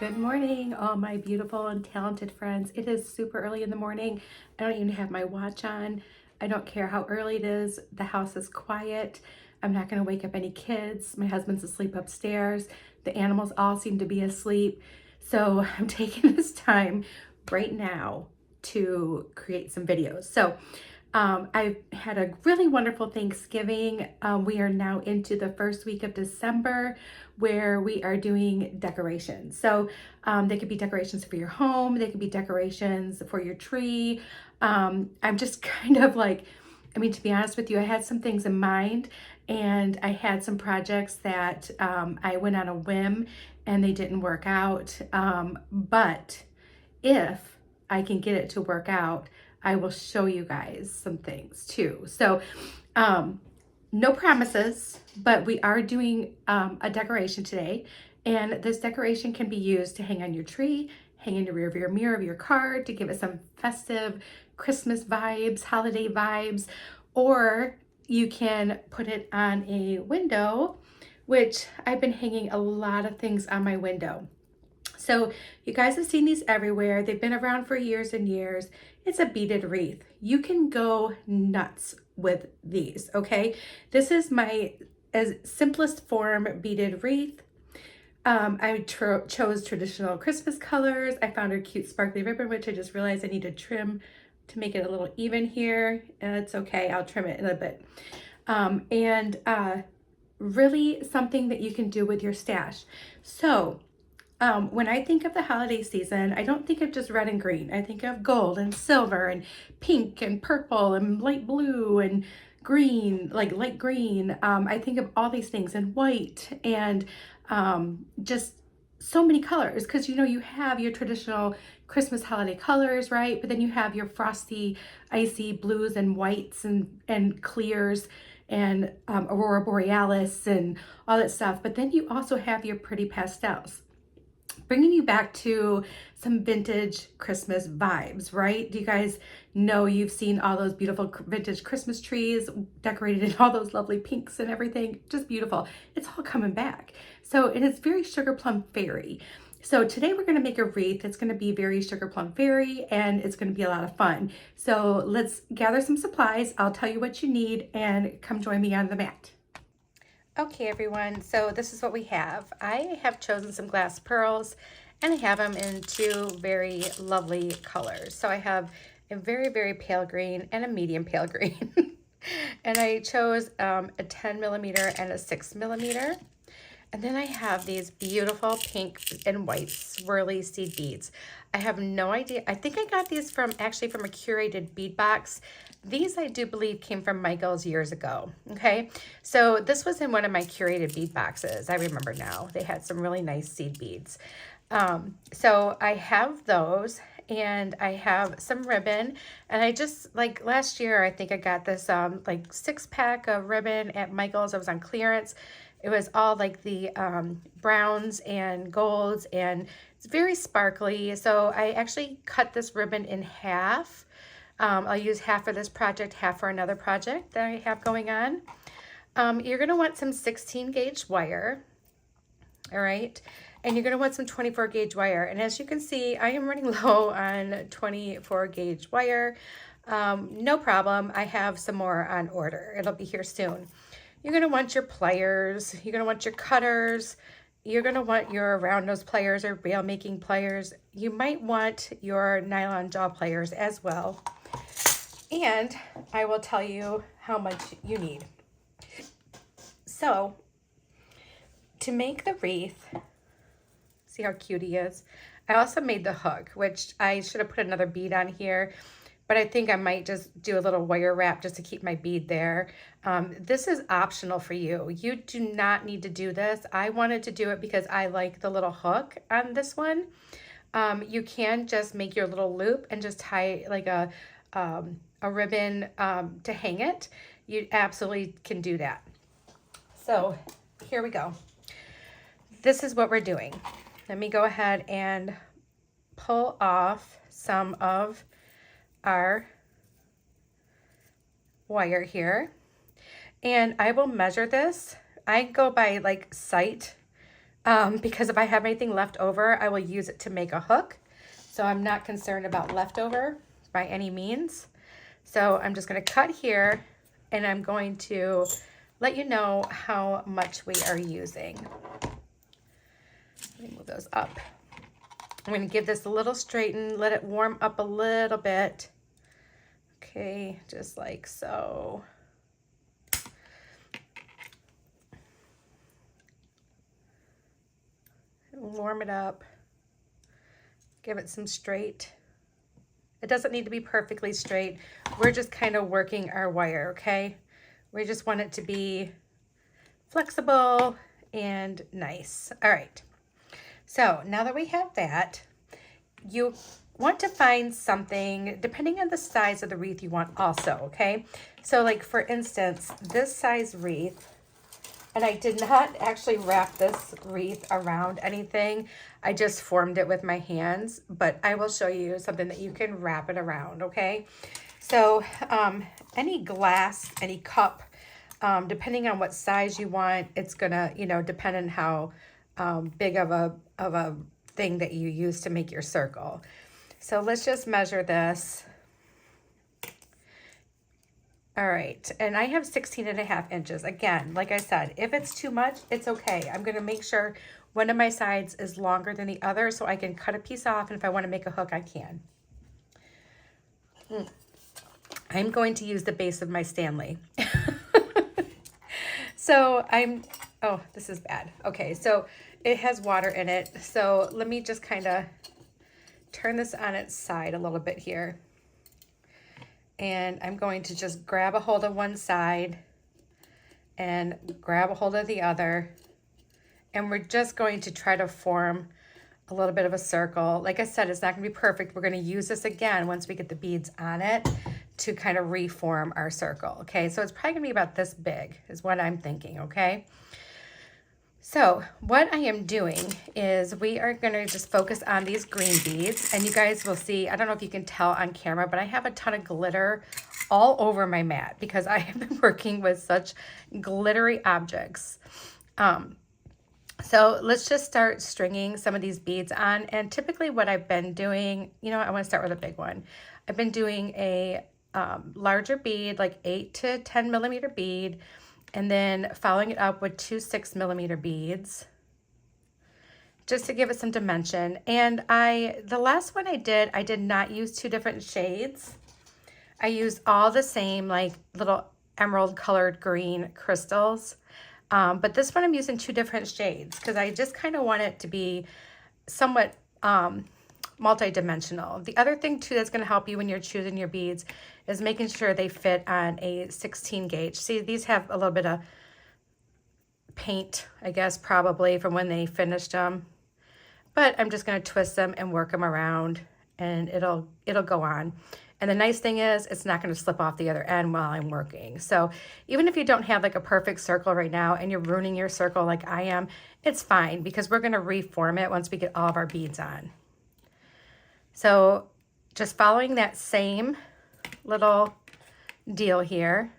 Good morning, all my beautiful and talented friends. It is super early in the morning. I don't even have my watch on. I don't care how early it is. The house is quiet. I'm not going to wake up any kids. My husband's asleep upstairs. The animals all seem to be asleep. So I'm taking this time right now to create some videos. I've had a really wonderful Thanksgiving. We are now into the first week of December where we are doing decorations. They could be decorations for your home, they could be decorations for your tree. I'm just kind of like, to be honest with you, I had some things in mind and I had some projects that I went on a whim and they didn't work out. But if I can get it to work out, I will show you guys some things too. No promises, but we are doing a decoration today. And this decoration can be used to hang on your tree, hang in the rear view mirror of your car to give it some festive Christmas vibes, holiday vibes, or you can put it on a window, which I've been hanging a lot of things on my window. So you guys have seen these everywhere. They've been around for years and years. It's a beaded wreath. You can go nuts with these, okay? This is my simplest form beaded wreath. I chose traditional Christmas colors. I found a cute sparkly ribbon, which I just realized I need to trim to make it a little even here. It's okay, I'll trim it in a bit. Really something that you can do with your stash. When I think of the holiday season, I don't think of just red and green. I think of gold and silver and pink and purple and light blue and green, like light green. I think of all these things and white and just so many colors because you have your traditional Christmas holiday colors, right? But then you have your frosty, icy blues and whites and clears and aurora borealis and all that stuff. But then you also have your pretty pastels, bringing you back to some vintage Christmas vibes, right? Do you guys know you've seen all those beautiful vintage Christmas trees decorated in all those lovely pinks and everything? Just beautiful. It's all coming back. And it's very sugar plum fairy. So today we're going to make a wreath. It's going to be very sugar plum fairy and it's going to be a lot of fun. So let's gather some supplies. I'll tell you what you need and come join me on the mat. Okay, everyone, so this is what we have. I have chosen some glass pearls and I have them in two very lovely colors. So I have a very, very pale green and a medium pale green. And I chose a 10 millimeter and a 6 millimeter. And then I have these beautiful pink and white swirly seed beads. I have no idea. I think I got these actually from a curated bead box. These I do believe came from Michael's years ago, okay? So this was in one of my curated bead boxes. I remember now. They had some really nice seed beads. So I have those and I have some ribbon, and I just, like last year, I think I got this like 6-pack of ribbon at Michael's. I was on clearance. It was all like the browns and golds, and it's very sparkly. So I actually cut this ribbon in half. I'll use half for this project, half for another project that I have going on. You're gonna want some 16 gauge wire, all right? And you're gonna want some 24 gauge wire. And as you can see, I am running low on 24 gauge wire. No problem, I have some more on order. It'll be here soon. You're gonna want your pliers, you're gonna want your cutters, you're gonna want your round nose pliers or rail making pliers. You might want your nylon jaw pliers as well. And I will tell you how much you need. So to make the wreath, see how cute he is? I also made the hook, which I should have put another bead on here, but I think I might just do a little wire wrap just to keep my bead there. This is optional for you. You do not need to do this. I wanted to do it because I like the little hook on this one. You can just make your little loop and just tie like a ribbon to hang it. You absolutely can do that. So here we go. This is what we're doing. Let me go ahead and pull off some of our wire here, and I will measure this. I go by like sight because if I have anything left over, I will use it to make a hook. So I'm not concerned about leftover by any means. So I'm just going to cut here, and I'm going to let you know how much we are using. Let me move those up. I'm going to give this a little straighten, let it warm up a little bit. Okay, just like so. Warm it up. Give it some straight. It doesn't need to be perfectly straight. We're just kind of working our wire, okay? We just want it to be flexible and nice. All right. So now that we have that, you want to find something, depending on the size of the wreath you want also, okay? So like for instance, this size wreath, and I did not actually wrap this wreath around anything. I just formed it with my hands, but I will show you something that you can wrap it around, okay? So any glass, any cup, depending on what size you want, it's gonna, you know, depend on how big of a thing that you use to make your circle. So let's just measure this. All right, and I have 16.5 inches. Again, like I said, if it's too much, it's okay. I'm gonna make sure one of my sides is longer than the other so I can cut a piece off, and if I wanna make a hook, I can. I'm going to use the base of my Stanley. So oh, this is bad. Okay, so it has water in it. So let me just kind of turn this on its side a little bit here. And I'm going to just grab a hold of one side and grab a hold of the other. And we're just going to try to form a little bit of a circle. Like I said, it's not gonna be perfect. We're gonna use this again once we get the beads on it to kind of reform our circle, okay? So it's probably gonna be about this big is what I'm thinking, okay? So what I am doing is we are gonna just focus on these green beads, and you guys will see, I don't know if you can tell on camera, but I have a ton of glitter all over my mat because I have been working with such glittery objects. So let's just start stringing some of these beads on. And typically what I've been doing, you know, I want to start with a big one. I've been doing a larger bead, like 8 to 10 millimeter bead, and then following it up with 2 6-millimeter beads just to give it some dimension. And the last one I did not use 2 different shades. I used all the same like little emerald colored green crystals. But this one I'm using 2 different shades because I just kind of want it to be somewhat multi-dimensional. The other thing too that's going to help you when you're choosing your beads is making sure they fit on a 16 gauge. See, these have a little bit of paint, I guess, probably from when they finished them. But I'm just going to twist them and work them around, and it'll go on. And the nice thing is it's not going to slip off the other end while I'm working. So even if you don't have like a perfect circle right now and you're ruining your circle like I am, it's fine because we're going to reform it once we get all of our beads on. So just following that same little deal here.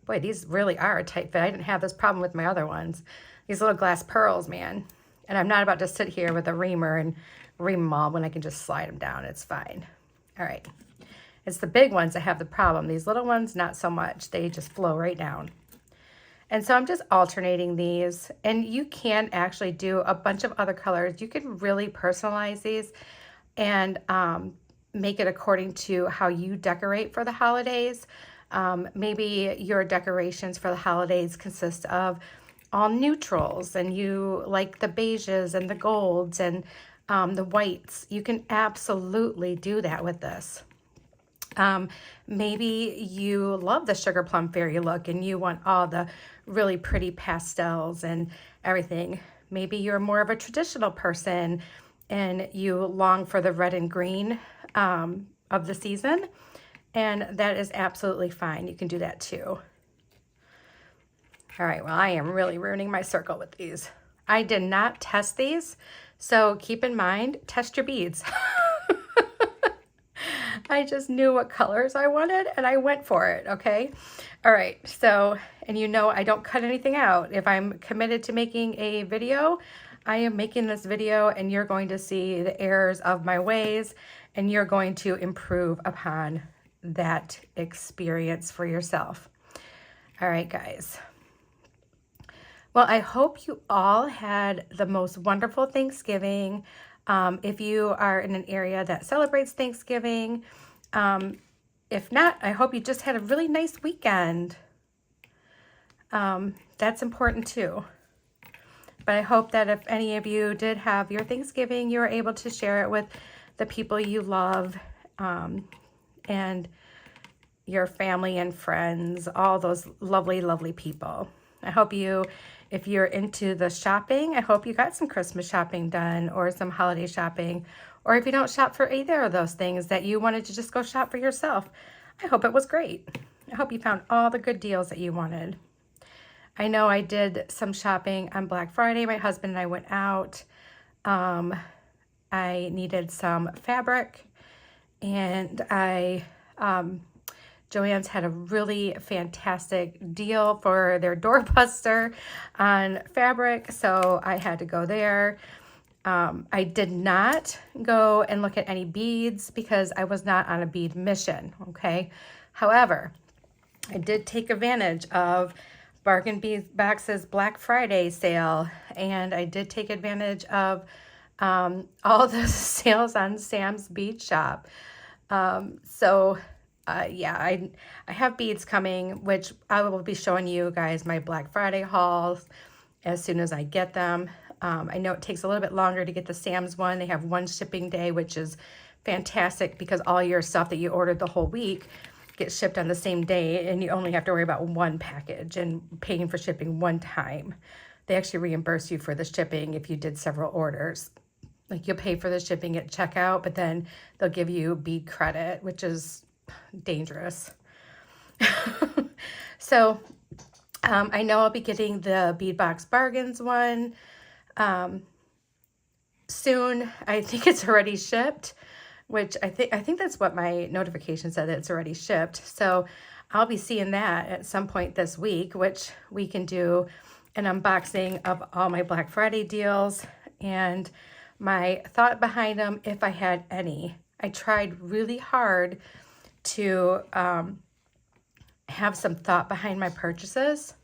Boy, these really are a tight fit. I didn't have this problem with my other ones. These little glass pearls, man. And I'm not about to sit here with a reamer and ream them all when I can just slide them down. It's fine. All right, it's the big ones that have the problem. These little ones, not so much. They just flow right down. And so I'm just alternating these, and you can actually do a bunch of other colors. You can really personalize these and make it according to how you decorate for the holidays. Maybe your decorations for the holidays consist of all neutrals, and you like the beiges and the golds and the whites. You can absolutely do that with this. Maybe you love the sugar plum fairy look and you want all the really pretty pastels and everything. Maybe you're more of a traditional person and you long for the red and green of the season, and that is absolutely fine. You can do that too. All right, well, I am really ruining my circle with these. I did not test these, so keep in mind, test your beads. I just knew what colors I wanted and I went for it, okay? All right, so, and you know I don't cut anything out. If I'm committed to making a video, I am making this video and you're going to see the errors of my ways and you're going to improve upon that experience for yourself. All right, guys. Well, I hope you all had the most wonderful Thanksgiving. If you are in an area that celebrates Thanksgiving, if not, I hope you just had a really nice weekend. That's important too. But I hope that if any of you did have your Thanksgiving, you were able to share it with the people you love, and your family and friends, all those lovely, lovely people. I hope you, if you're into the shopping, I hope you got some Christmas shopping done or some holiday shopping. Or if you don't shop for either of those things, that you wanted to just go shop for yourself, I hope it was great. I hope you found all the good deals that you wanted. I know I did some shopping on Black Friday. My husband and I went out. I needed some fabric, and Joann's had a really fantastic deal for their doorbuster on fabric, so I had to go there. I did not go and look at any beads because I was not on a bead mission, okay? However, I did take advantage of Bargain Bead Box's Black Friday sale, and I did take advantage of all the sales on Sam's Bead Shop. Yeah, I have beads coming, which I will be showing you guys my Black Friday hauls as soon as I get them. I know it takes a little bit longer to get the Sam's one. They have one shipping day, which is fantastic because all your stuff that you ordered the whole week gets shipped on the same day, and you only have to worry about one package and paying for shipping one time. They actually reimburse you for the shipping if you did several orders. Like, you'll pay for the shipping at checkout, but then they'll give you bead credit, which is dangerous. So I know I'll be getting the Bead Box Bargains one soon. I think it's already shipped, which I think that's what my notification said, that it's already shipped. So I'll be seeing that at some point this week, which we can do an unboxing of all my Black Friday deals and my thought behind them, if I had any. I tried really hard to have some thought behind my purchases.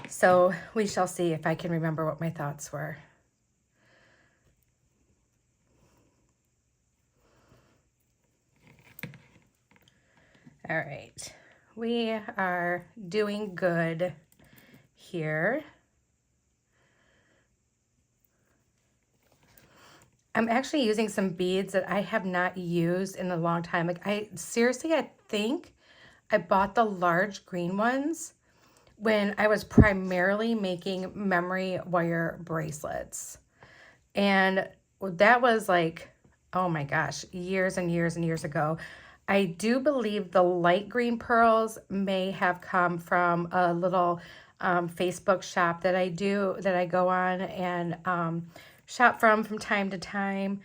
So we shall see if I can remember what my thoughts were. All right, we are doing good here. I'm actually using some beads that I have not used in a long time. Like, I think I bought the large green ones when I was primarily making memory wire bracelets. And that was like, oh my gosh, years and years and years ago. I do believe the light green pearls may have come from a little Facebook shop that I go on and shop from time to time,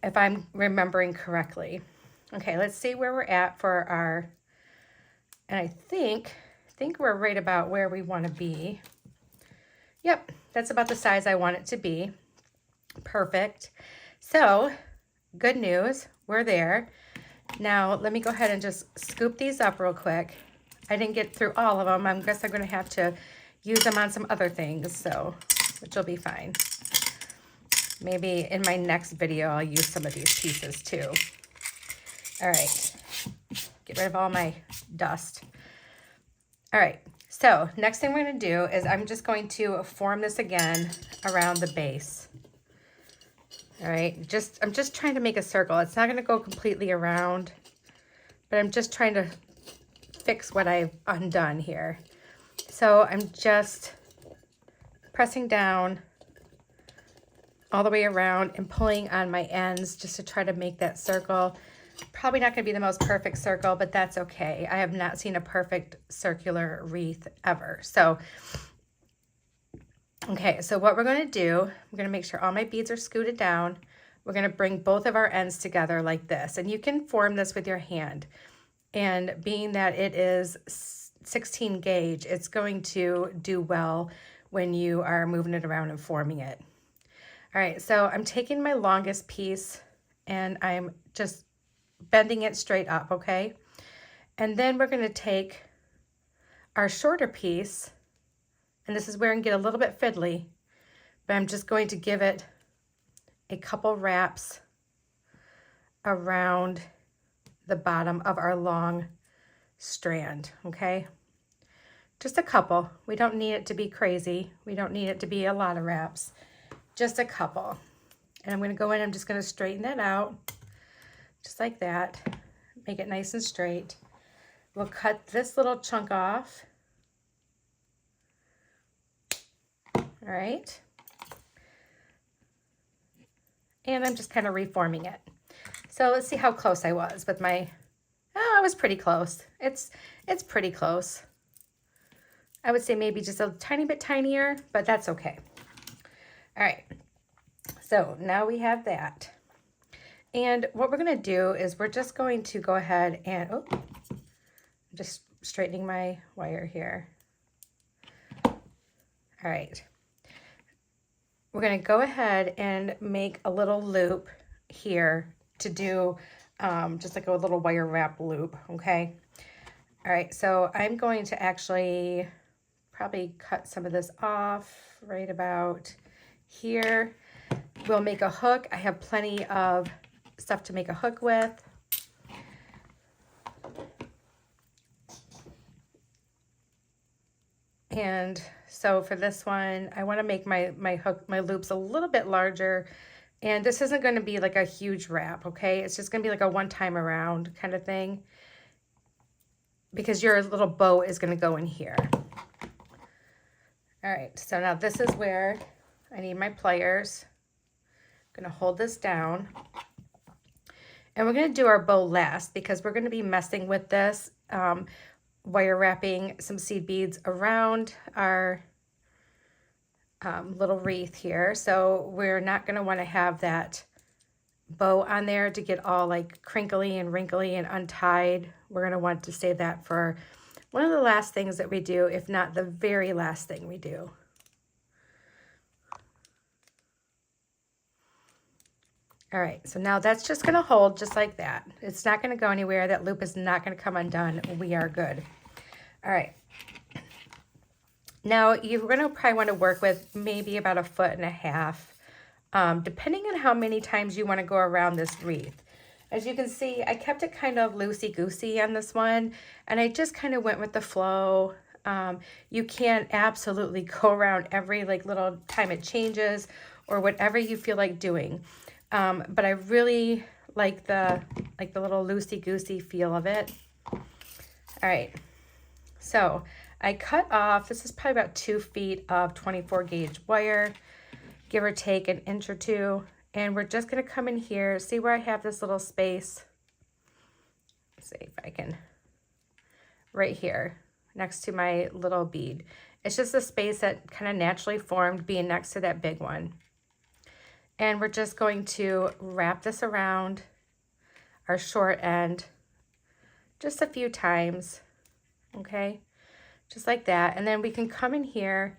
if I'm remembering correctly. Okay, let's see where we're at for our, and I think we're right about where we want to be. Yep, that's about the size I want it to be. Perfect. So, good news, we're there. Now, let me go ahead and just scoop these up real quick. I didn't get through all of them. I guess I'm going to have to use them on some other things, so, which will be fine. Maybe in my next video, I'll use some of these pieces too. All right, get rid of all my dust. All right, so next thing we're gonna do is I'm just going to form this again around the base. All right, I'm just trying to make a circle. It's not gonna go completely around, but I'm just trying to fix what I've undone here. So I'm just pressing down all the way around and pulling on my ends just to try to make that circle. Probably not going to be the most perfect circle, but that's okay. I have not seen a perfect circular wreath ever. So, okay, so what we're going to do, I'm going to make sure all my beads are scooted down. we're going to bring both of our ends together like this. And you can form this with your hand. And being that it is 16 gauge, it's going to do well when you are moving it around and forming it. All right, so I'm taking my longest piece and I'm just bending it straight up, okay? And then we're going to take our shorter piece, and this is where I can get a little bit fiddly, but I'm just going to give it a couple wraps around the bottom of our long strand, okay? Just a couple. We don't need it to be crazy. We don't need it to be a lot of wraps. Just a couple. And I'm going to go in, I'm just going to straighten that out, just like that. Make it nice and straight. We'll cut this little chunk off. All right. And I'm just kind of reforming it. So let's see how close I was with my, oh, I was pretty close. It's pretty close. I would say maybe just a tiny bit tinier, but that's okay. All right, so now we have that. And what we're gonna do is we're just going to go ahead and, oh, I'm just straightening my wire here. All right, we're gonna go ahead and make a little loop here to do just like a little wire wrap loop, okay? All right, so I'm going to actually probably cut some of this off right about here. We'll make a hook. I have plenty of stuff to make a hook with. And so for this one, I want to make my hook, my loops a little bit larger. And this isn't going to be like a huge wrap, okay? It's just going to be like a one time around kind of thing, because your little bow is going to go in here. All right, so now this is where I need my pliers. I'm gonna hold this down. And we're gonna do our bow last because we're gonna be messing with this, wire wrapping some seed beads around our little wreath here. So we're not gonna wanna have that bow on there to get all like crinkly and wrinkly and untied. We're gonna want to save that for one of the last things that we do, if not the very last thing we do. All right, so now that's just gonna hold just like that. It's not gonna go anywhere. That loop is not gonna come undone. We are good. All right. Now you're gonna probably wanna work with maybe about 1.5 feet, depending on how many times you wanna go around this wreath. As you can see, I kept it kind of loosey-goosey on this one, and I just kind of went with the flow. You can absolutely go around every like little time it changes or whatever you feel like doing. But I really like the little loosey-goosey feel of it. All right, so I cut off, this is probably about 2 feet of 24 gauge wire, give or take an inch or two. And we're just gonna come in here, see where I have this little space. Let's see if I can, right here, next to my little bead. It's just a space that kind of naturally formed being next to that big one. And we're just going to wrap this around our short end just a few times, okay? Just like that. And then we can come in here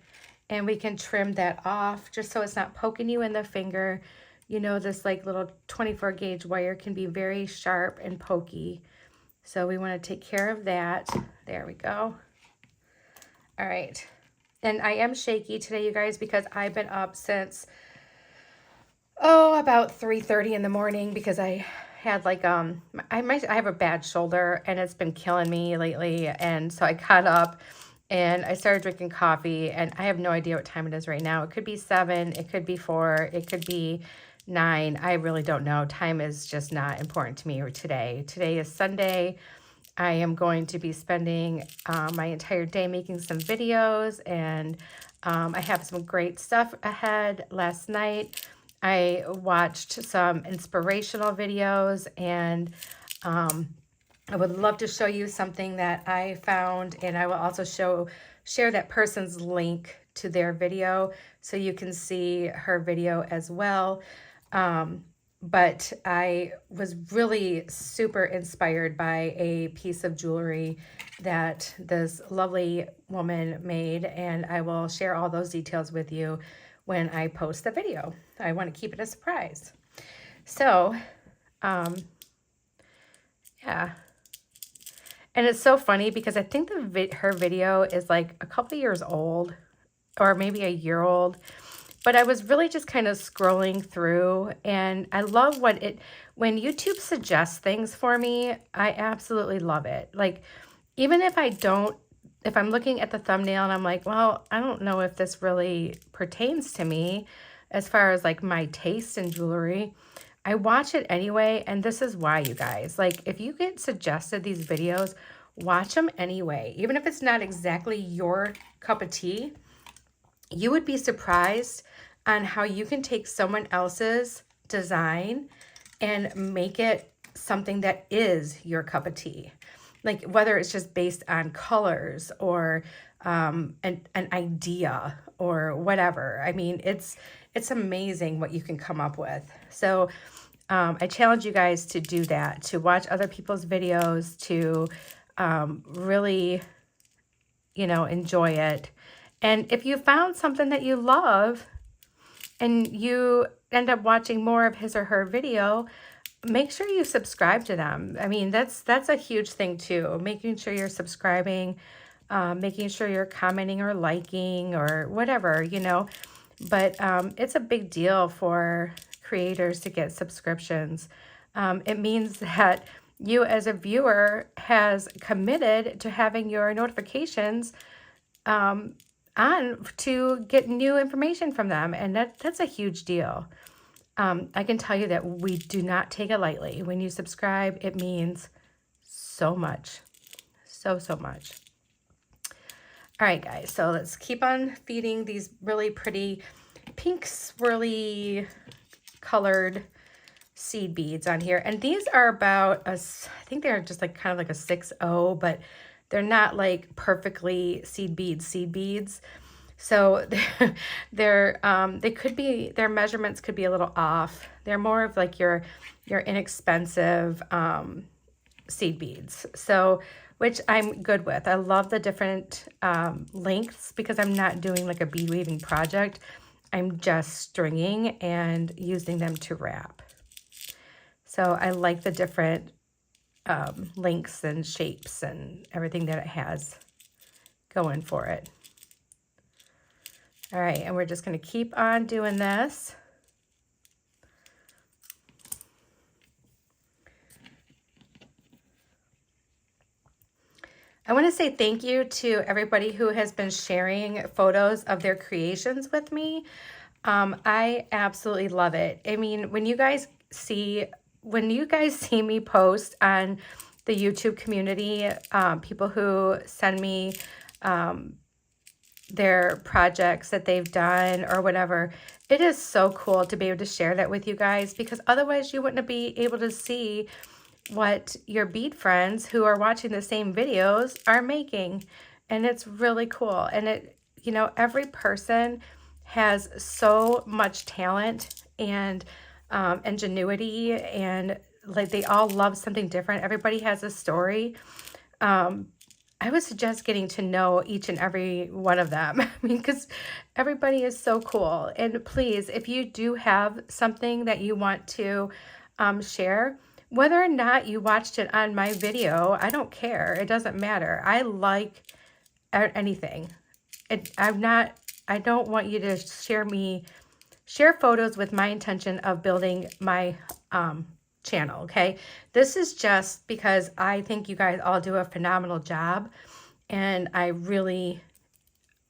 and we can trim that off just so it's not poking you in the finger. You know, this like little 24 gauge wire can be very sharp and pokey. So we want to take care of that. There we go. All right. And I am shaky today, you guys, because I've been up since, about 3:30 in the morning because I had like, I have a bad shoulder and it's been killing me lately. And so I got up and I started drinking coffee, and I have no idea what time it is right now. It could be 7, it could be 4, it could be 9. I really don't know. Time is just not important to me today. Today is Sunday. I am going to be spending my entire day making some videos, and I have some great stuff ahead. Last night, I watched some inspirational videos, and I would love to show you something that I found, and I will also share that person's link to their video so you can see her video as well. but I was really super inspired by a piece of jewelry that this lovely woman made, and I will share all those details with you when I post the video. I want to keep it a surprise. So, yeah. And it's so funny because I think her video is like a couple years old or maybe a year old. But I was really just kind of scrolling through, and I love when YouTube suggests things for me, I absolutely love it. Like, even if if I'm looking at the thumbnail and I'm like, well, I don't know if this really pertains to me as far as like my taste in jewelry, I watch it anyway. And this is why, you guys, like, if you get suggested these videos, watch them anyway. Even if it's not exactly your cup of tea, you would be surprised on how you can take someone else's design and make it something that is your cup of tea. Like, whether it's just based on colors or an idea or whatever. I mean, it's amazing what you can come up with. So I challenge you guys to do that, to watch other people's videos, to really, enjoy it. And if you found something that you love and you end up watching more of his or her video, make sure you subscribe to them. I mean, that's a huge thing too. Making sure you're subscribing, making sure you're commenting or liking or whatever, But it's a big deal for creators to get subscriptions. It means that you as a viewer has committed to having your notifications on to get new information from them. And that's a huge deal. I can tell you that we do not take it lightly. When you subscribe, it means so much. So much. All right, guys. So let's keep on feeding these really pretty pink swirly colored seed beads on here. And these are about I think they're just like kind of like a 6.0, but they're not like perfectly seed beads. So they could be, their measurements could be a little off. They're more of like your inexpensive seed beads. So, which I'm good with. I love the different lengths because I'm not doing like a bead weaving project. I'm just stringing and using them to wrap. So I like the different lengths and shapes and everything that it has going for it. All right, and we're just going to keep on doing this. I want to say thank you to everybody who has been sharing photos of their creations with me. I absolutely love it. I mean, when you guys see me post on the YouTube community, people who send me their projects that they've done or whatever, it is so cool to be able to share that with you guys, because otherwise you wouldn't be able to see what your bead friends who are watching the same videos are making. And it's really cool. And it, every person has so much talent and ingenuity, and like they all love something different. Everybody has a story. I would suggest getting to know each and every one of them. I mean, because everybody is so cool. And please, if you do have something that you want to share, whether or not you watched it on my video, I don't care. It doesn't matter. I like anything. I don't want you to share photos with my intention of building my channel, okay? This is just because I think you guys all do a phenomenal job, and I really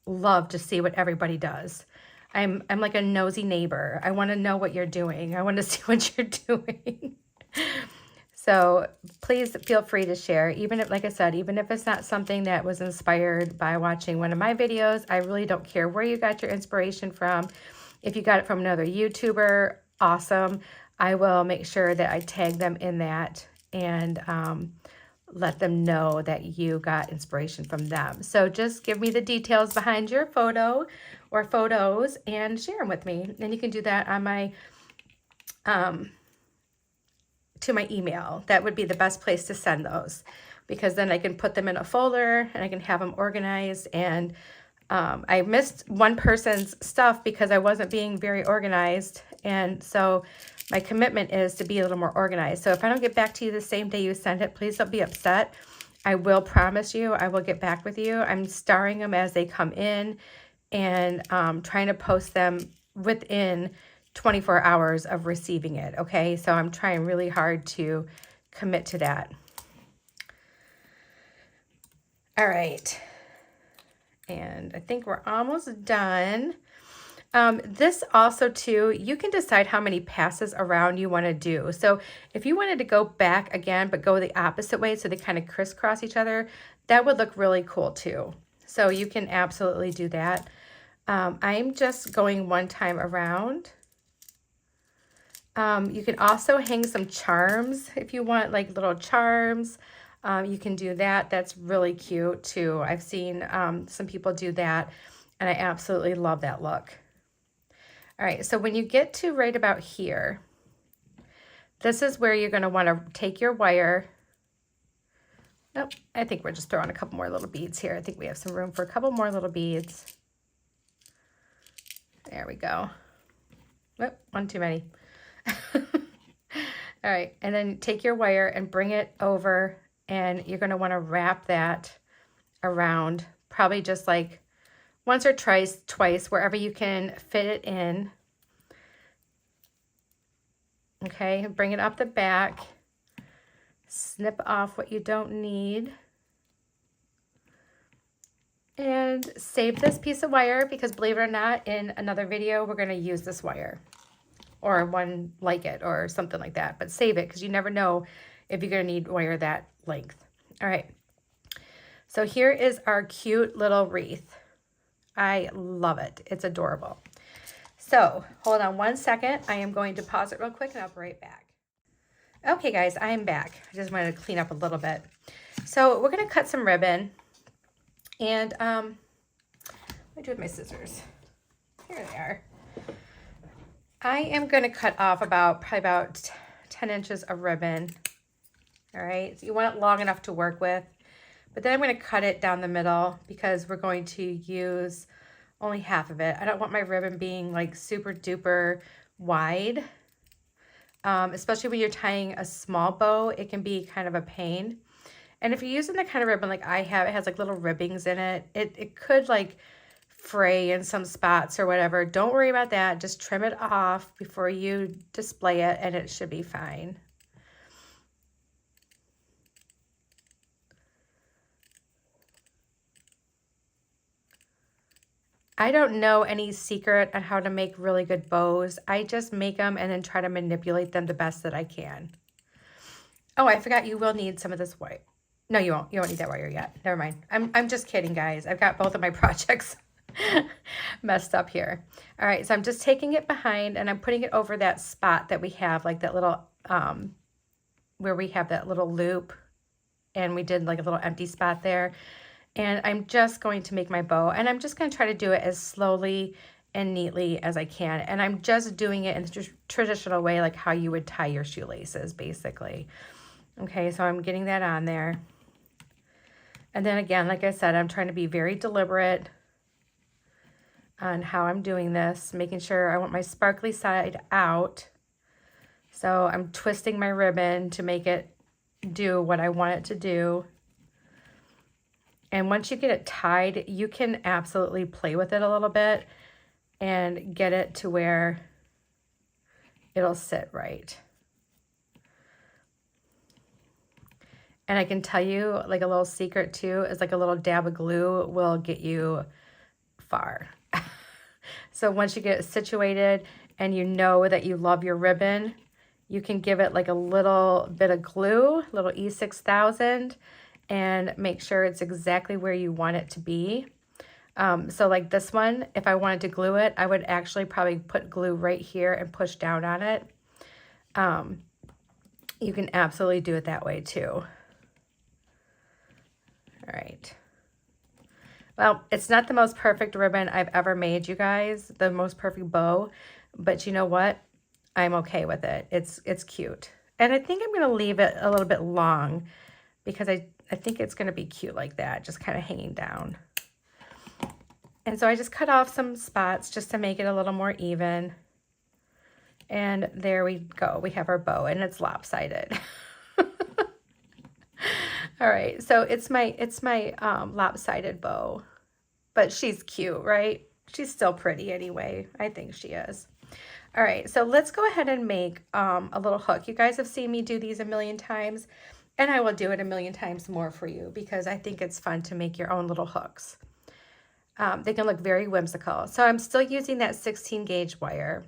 love to see what everybody does. I'm like a nosy neighbor. I want to know what you're doing. I want to see what you're doing. So please feel free to share, even if, like I said, even if it's not something that was inspired by watching one of my videos. I really don't care where you got your inspiration from. If you got it from another YouTuber, awesome. I will make sure that I tag them in that and let them know that you got inspiration from them. So just give me the details behind your photo or photos and share them with me. And you can do that on my to my email. That would be the best place to send those, because then I can put them in a folder and I can have them organized. And I missed one person's stuff because I wasn't being very organized. And so my commitment is to be a little more organized. So if I don't get back to you the same day you send it, please don't be upset. I will promise you I will get back with you. I'm starring them as they come in and trying to post them within 24 hours of receiving it, okay? So I'm trying really hard to commit to that. All right. And I think we're almost done. This also too, you can decide how many passes around you want to do. So if you wanted to go back again, but go the opposite way so they kind of crisscross each other, that would look really cool too. So you can absolutely do that. I'm just going one time around. You can also hang some charms if you want, like little charms. You can do that. That's really cute too. I've seen some people do that, and I absolutely love that look. All right, so when you get to right about here, this is where you're going to want to take your wire. Nope, I think we're just throwing a couple more little beads here. I think we have some room for a couple more little beads. There we go. Whoop, one too many. All right, and then take your wire and bring it over, and you're going to want to wrap that around, probably just like once or twice, wherever you can fit it in. Okay, bring it up the back, snip off what you don't need, and save this piece of wire, because believe it or not, in another video, we're going to use this wire or one like it or something like that, but save it because you never know if you're going to need wire that length. All right, so here is our cute little wreath. I love it. It's adorable. So hold on one second. I am going to pause it real quick and I'll be right back. Okay guys, I am back. I just wanted to clean up a little bit. So we're going to cut some ribbon, and what do I do with my scissors? Here they are. I am going to cut off probably about 10 inches of ribbon. All right, so you want it long enough to work with. But then I'm going to cut it down the middle because we're going to use only half of it. I don't want my ribbon being like super duper wide. Especially when you're tying a small bow, it can be kind of a pain. And if you're using the kind of ribbon like I have, it has like little ribbings in it. It could like fray in some spots or whatever. Don't worry about that. Just trim it off before you display it and it should be fine. I don't know any secret on how to make really good bows. I just make them and then try to manipulate them the best that I can. Oh, I forgot you will need some of this white. No, you won't. You won't need that wire yet. Never mind. I'm just kidding, guys. I've got both of my projects messed up here. All right, so I'm just taking it behind and I'm putting it over that spot that we have, like that little, where we have that little loop, and we did like a little empty spot there. And I'm just going to make my bow, and I'm just going to try to do it as slowly and neatly as I can. And I'm just doing it in the traditional way, like how you would tie your shoelaces, basically. Okay, so I'm getting that on there. And then again, like I said, I'm trying to be very deliberate on how I'm doing this, making sure I want my sparkly side out. So I'm twisting my ribbon to make it do what I want it to do. And once you get it tied, you can absolutely play with it a little bit and get it to where it'll sit right. And I can tell you, like a little secret too, is like a little dab of glue will get you far. So once you get it situated and you know that you love your ribbon, you can give it like a little bit of glue, little E6000, and make sure it's exactly where you want it to be. So like this one, if I wanted to glue it, I would actually probably put glue right here and push down on it. You can absolutely do it that way too. All right. Well, it's not the most perfect ribbon I've ever made, you guys, the most perfect bow, but you know what? I'm okay with it. It's cute. And I think I'm going to leave it a little bit long because I think it's going to be cute like that, just kind of hanging down. And so I just cut off some spots just to make it a little more even. And there we go. We have our bow and it's lopsided. All right, so it's my lopsided bow, but she's cute, right? She's still pretty anyway. I think she is. All right, so let's go ahead and make a little hook. You guys have seen me do these a million times, and I will do it a million times more for you because I think it's fun to make your own little hooks. They can look very whimsical. So I'm still using that 16 gauge wire.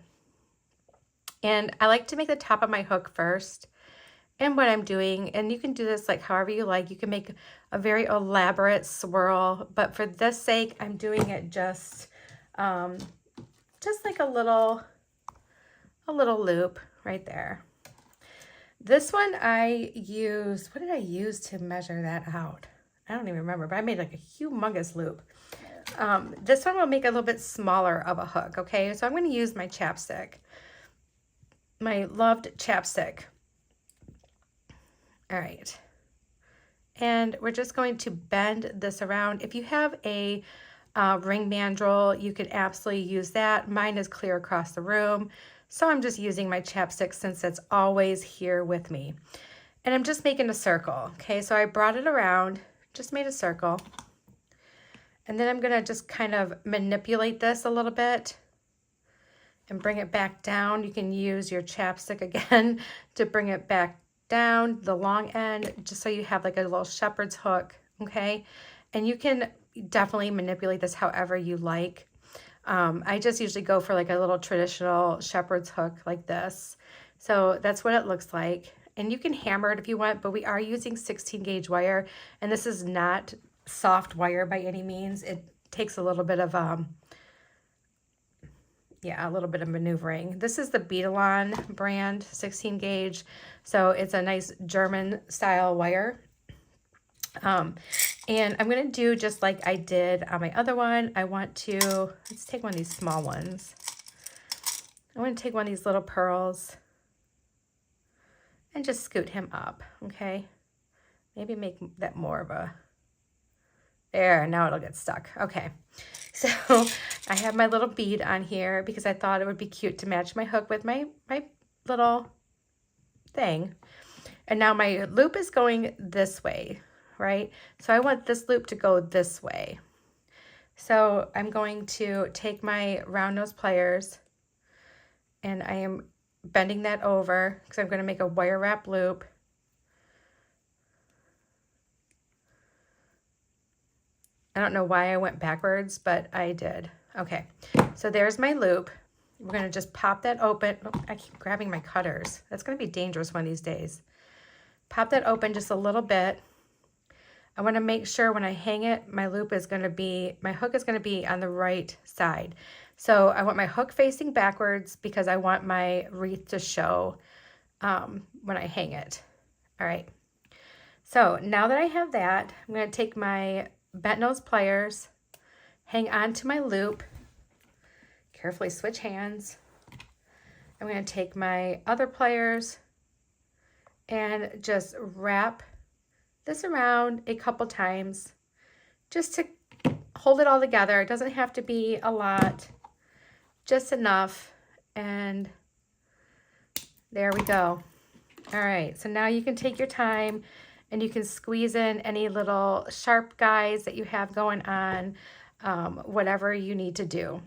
And I like to make the top of my hook first. And what I'm doing, and you can do this like however you like. You can make a very elaborate swirl, but for this sake, I'm doing it just like a little loop right there. This one I used, what did I use to measure that out? I don't even remember, but I made like a humongous loop. This one will make a little bit smaller of a hook, okay? So I'm going to use my chapstick, my loved chapstick. All right. And we're just going to bend this around. If you have a ring mandrel, you could absolutely use that. Mine is clear across the room. So I'm just using my chapstick since it's always here with me. And I'm just making a circle. Okay, so I brought it around, just made a circle. And then I'm going to just kind of manipulate this a little bit and bring it back down. You can use your chapstick again to bring it back down the long end, just so you have like a little shepherd's hook, okay? And you can definitely manipulate this however you like. I just usually go for like a little traditional shepherd's hook like this. So that's what it looks like. And you can hammer it if you want, but we are using 16 gauge wire, and this is not soft wire by any means. It takes a little bit of a little bit of maneuvering. This is the Beadalon brand 16 gauge. So it's a nice German style wire. And I'm going to do just like I did on my other one. I want to, let's take one of these small ones. I want to take one of these little pearls and just scoot him up, okay? Maybe make that more of a, there, now it'll get stuck. Okay, so I have my little bead on here because I thought it would be cute to match my hook with my little thing. And now my loop is going this way, right? So I want this loop to go this way. So I'm going to take my round nose pliers and I am bending that over because I'm going to make a wire wrap loop. I don't know why I went backwards, but I did. Okay, so there's my loop. We're going to just pop that open. Oh, I keep grabbing my cutters. That's going to be dangerous one of these days. Pop that open just a little bit. I want to make sure when I hang it, my hook is going to be on the right side. So I want my hook facing backwards because I want my wreath to show when I hang it. All right. So now that I have that, I'm going to take my bent nose pliers, hang on to my loop, carefully switch hands. I'm going to take my other pliers and just wrap this around a couple times just to hold it all together. It doesn't have to be a lot, just enough. And there we go. All right, so now you can take your time and you can squeeze in any little sharp guys that you have going on, whatever you need to do.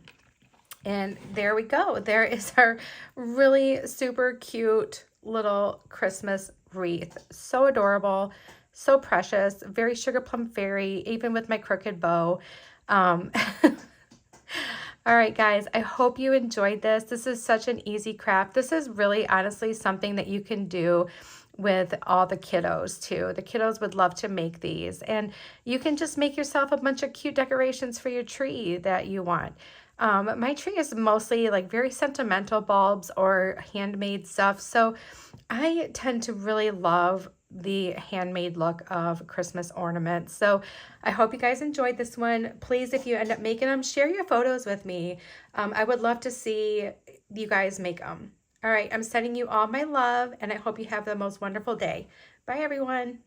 And there we go. There is our really super cute little Christmas wreath. So adorable, so precious, very sugar plum fairy, even with my crooked bow. All right, guys, I hope you enjoyed this. This is such an easy craft. This is really honestly something that you can do with all the kiddos too. The kiddos would love to make these, and you can just make yourself a bunch of cute decorations for your tree that you want. My tree is mostly like very sentimental bulbs or handmade stuff, so I tend to really love the handmade look of Christmas ornaments. So I hope you guys enjoyed this one. Please, if you end up making them, share your photos with me. I would love to see you guys make them. All right, I'm sending you all my love, and I hope you have the most wonderful day. Bye, everyone.